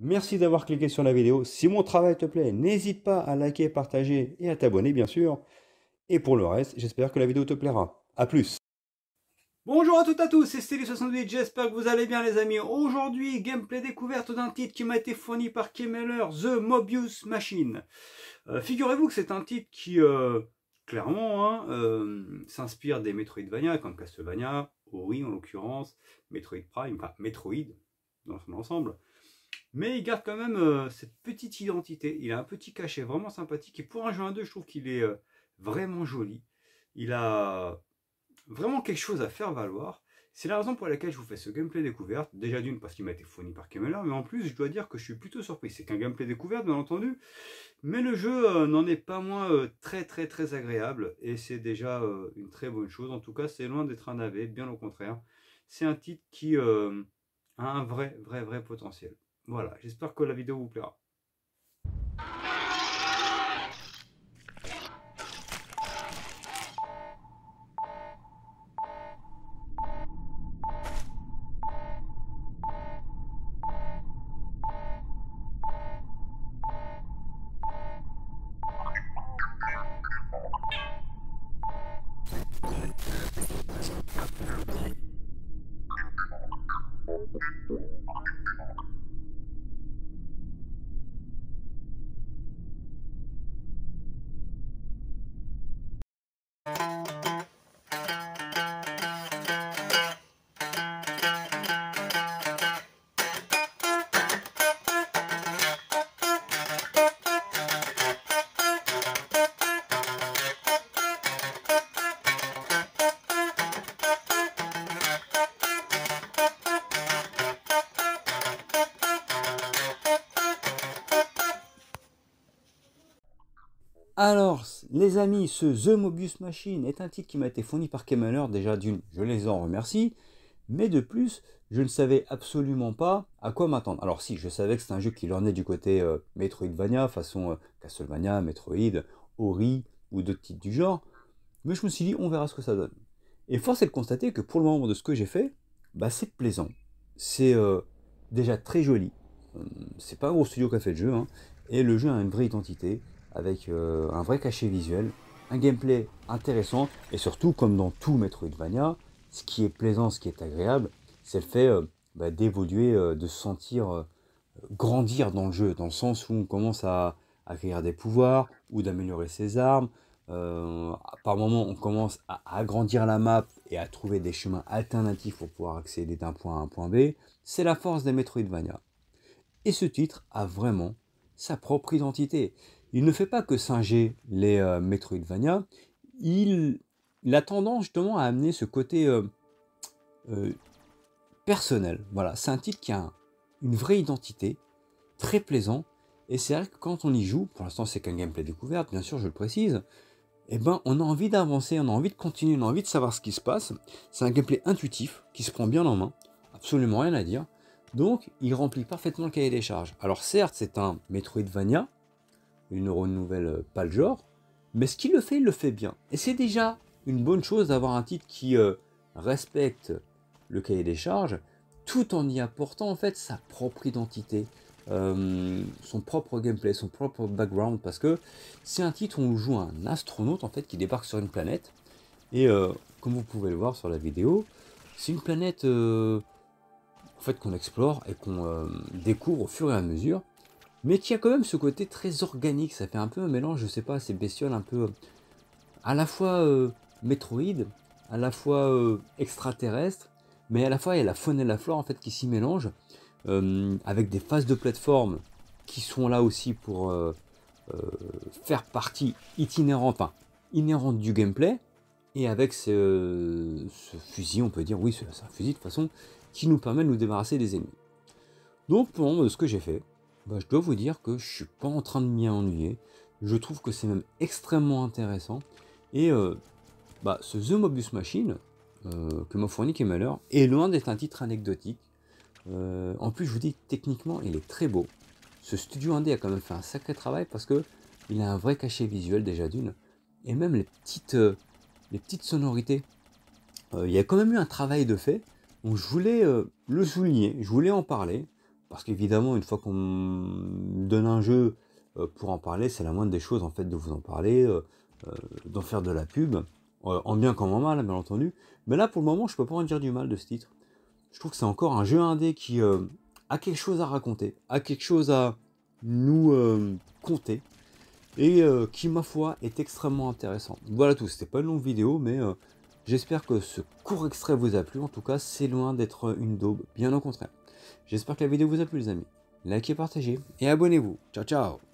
Merci d'avoir cliqué sur la vidéo. Si mon travail te plaît, n'hésite pas à liker, partager et à t'abonner bien sûr. Et pour le reste, j'espère que la vidéo te plaira. A plus. Bonjour à toutes et à tous, c'est Steli68, j'espère que vous allez bien les amis. Aujourd'hui, gameplay découverte d'un titre qui m'a été fourni par Kemeller, The Mobius Machine. Figurez-vous que c'est un titre qui, clairement, s'inspire des Metroidvania, comme Castlevania, Ori en l'occurrence, Metroid Prime, enfin Metroid dans son ensemble. Mais il garde quand même cette petite identité, il a un petit cachet vraiment sympathique, et pour un jeu 1-2, je trouve qu'il est vraiment joli. Il a vraiment quelque chose à faire valoir. C'est la raison pour laquelle je vous fais ce gameplay découverte. Déjà d'une parce qu'il m'a été fourni par Kemeller, mais en plus je dois dire que je suis plutôt surpris. C'est qu'un gameplay découverte bien entendu, mais le jeu n'en est pas moins très agréable, et c'est déjà une très bonne chose. En tout cas c'est loin d'être un navet, bien au contraire. C'est un titre qui a un vrai potentiel. Voilà, j'espère que la vidéo vous plaira. Alors, les amis, ce The Mobius Machine est un titre qui m'a été fourni par Kemeller. Déjà d'une, je les en remercie, mais de plus, je ne savais absolument pas à quoi m'attendre. Alors si, je savais que c'était un jeu qui leur est du côté Metroidvania, façon Castlevania, Metroid, Ori ou d'autres titres du genre, mais je me suis dit, on verra ce que ça donne. Et force est de constater que pour le moment de ce que j'ai fait, bah, c'est plaisant. C'est déjà très joli. C'est pas un gros studio qui a fait le jeu, hein, et le jeu a une vraie identité, avec un vrai cachet visuel, un gameplay intéressant, et surtout, comme dans tout Metroidvania, ce qui est plaisant, ce qui est agréable, c'est le fait d'évoluer, de se sentir grandir dans le jeu, dans le sens où on commence à acquérir des pouvoirs, ou d'améliorer ses armes. Par moment, on commence à agrandir la map et à trouver des chemins alternatifs pour pouvoir accéder d'un point à un point B. C'est la force des Metroidvania. Et ce titre a vraiment sa propre identité. Il ne fait pas que singer les Metroidvania, il, il a tendance justement à amener ce côté euh, personnel. Voilà, c'est un titre qui a une vraie identité, très plaisant, et c'est vrai que quand on y joue, pour l'instant c'est qu'un gameplay découverte, bien sûr je le précise, eh ben on a envie d'avancer, on a envie de continuer, on a envie de savoir ce qui se passe. C'est un gameplay intuitif, qui se prend bien en main, absolument rien à dire, donc il remplit parfaitement le cahier des charges. Alors certes c'est un Metroidvania, il ne renouvelle pas le genre, mais ce qu'il le fait, il le fait bien. Et c'est déjà une bonne chose d'avoir un titre qui respecte le cahier des charges, tout en y apportant en fait sa propre identité, son propre gameplay, son propre background, parce que c'est un titre où on joue un astronaute en fait qui débarque sur une planète, et comme vous pouvez le voir sur la vidéo, c'est une planète en fait qu'on explore et qu'on découvre au fur et à mesure, mais qui a quand même ce côté très organique. Ça fait un peu un mélange, je sais pas, ces bestioles un peu à la fois Metroid, à la fois extraterrestre, mais à la fois il y a la faune et la flore en fait qui s'y mélangent, avec des phases de plateforme qui sont là aussi pour faire partie itinérante, enfin inhérente du gameplay, et avec ce fusil, on peut dire, oui c'est un fusil de toute façon, qui nous permet de nous débarrasser des ennemis. Donc pour le moment, ce que j'ai fait, bah, je dois vous dire que je suis pas en train de m'y ennuyer. Je trouve que c'est même extrêmement intéressant. Et ce The Mobius Machine, que m'a fourni Kemeller, est loin d'être un titre anecdotique. En plus, je vous dis, techniquement, il est très beau. Ce studio indé a quand même fait un sacré travail parce que il a un vrai cachet visuel déjà d'une. Et même les petites sonorités. Il y a quand même eu un travail de fait. Donc je voulais le souligner, je voulais en parler. parce qu'évidemment, une fois qu'on me donne un jeu pour en parler, c'est la moindre des choses en fait de vous en parler, d'en faire de la pub, en bien comme en mal, bien entendu. Mais là, pour le moment, je peux pas en dire du mal de ce titre. Je trouve que c'est encore un jeu indé qui a quelque chose à raconter, a quelque chose à nous conter, et qui, ma foi, est extrêmement intéressant. Voilà tout, c'était pas une longue vidéo, mais j'espère que ce court extrait vous a plu. En tout cas, c'est loin d'être une daube, bien au contraire. J'espère que la vidéo vous a plu, les amis. Likez, partagez et abonnez-vous. Ciao, ciao!